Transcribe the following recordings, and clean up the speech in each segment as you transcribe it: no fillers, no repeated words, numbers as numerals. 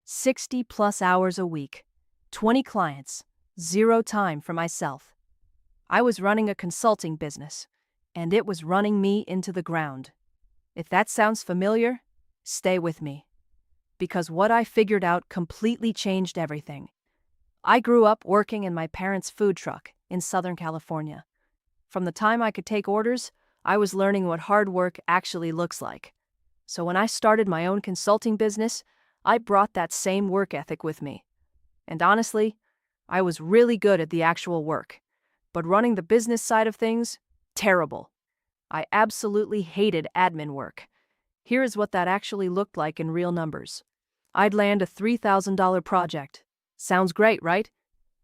60 plus hours a week, 20 clients, zero time for myself. I was running a consulting business, and it was running me into the ground. If that sounds familiar, stay with me. Because what I figured out completely changed everything. I grew up working in my parents' food truck in Southern California. From the time I could take orders, I was learning what hard work actually looks like. So when I started my own consulting business, I brought that same work ethic with me. And honestly, I was really good at the actual work. But running the business side of things, terrible. I absolutely hated admin work. Here is what that actually looked like in real numbers. I'd land a $3,000 project. Sounds great, right?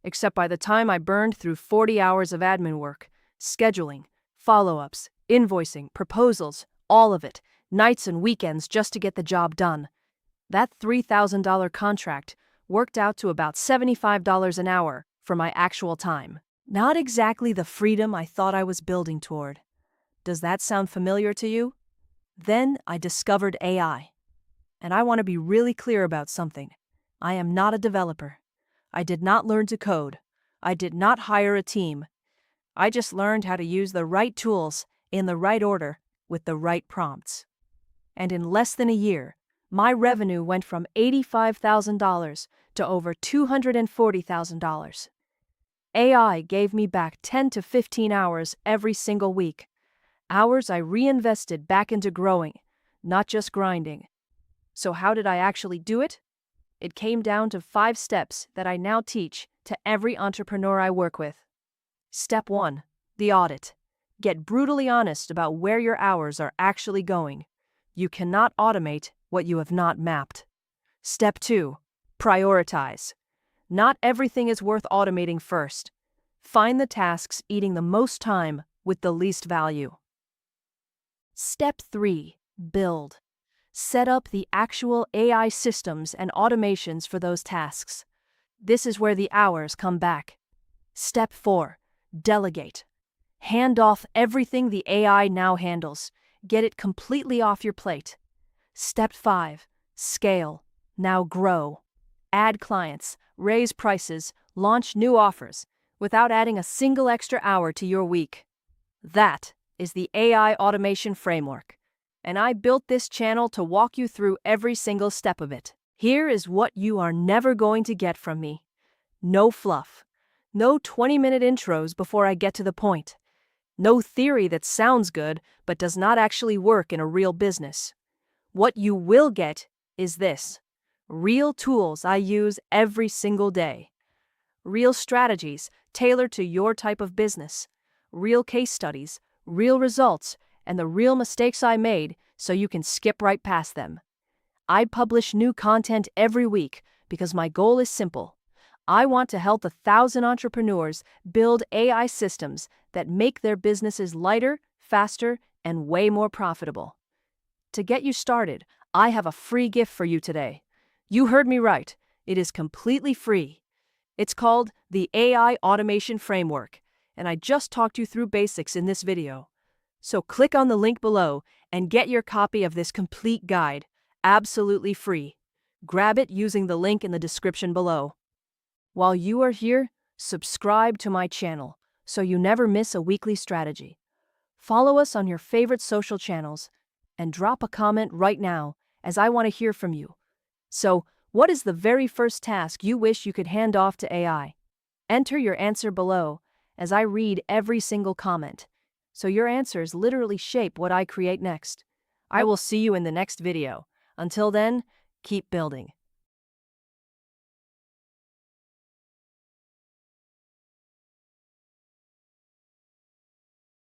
Except by the time I burned through 40 hours of admin work, scheduling, follow-ups, invoicing, proposals, all of it, nights and weekends just to get the job done. That $3,000 contract worked out to about $75 an hour for my actual time. Not exactly the freedom I thought I was building toward. Does that sound familiar to you? Then I discovered AI. And I want to be really clear about something. I am not a developer. I did not learn to code. I did not hire a team. I just learned how to use the right tools in the right order with the right prompts. And in less than a year, my revenue went from $85,000 to over $240,000. AI gave me back 10 to 15 hours every single week. Hours I reinvested back into growing, not just grinding. So how did I actually do it? It came down to 5 steps that I now teach to every entrepreneur I work with. Step 1. The audit. Get brutally honest about where your hours are actually going. You cannot automate what you have not mapped. Step 2. Prioritize. Not everything is worth automating first. Find the tasks eating the most time with the least value. Step 3. Build. Set up the actual AI systems and automations for those tasks. This is where the hours come back. Step 4. Delegate. Hand off everything the AI now handles. Get it completely off your plate. Step 5. Scale. Now grow. Add clients, raise prices, launch new offers, without adding a single extra hour to your week. That is the AI automation framework. And I built this channel to walk you through every single step of it. Here is what you are never going to get from me. No fluff. No 20-minute intros before I get to the point. No theory that sounds good but does not actually work in a real business. What you will get is this. Real tools I use every single day. Real strategies tailored to your type of business. Real case studies, real results, and the real mistakes I made so you can skip right past them. I publish new content every week because my goal is simple. I want to help 1,000 entrepreneurs build AI systems that make their businesses lighter, faster, and way more profitable. To get you started, I have a free gift for you today. You heard me right. It is completely free. It's called the AI Automation Framework, and I just talked you through basics in this video. So click on the link below and get your copy of this complete guide, absolutely free. Grab it using the link in the description below. While you are here, subscribe to my channel so you never miss a weekly strategy. Follow us on your favorite social channels and drop a comment right now as I want to hear from you. So, what is the very first task you wish you could hand off to AI? Enter your answer below as I read every single comment. So your answers literally shape what I create next. I will see you in the next video. Until then, keep building.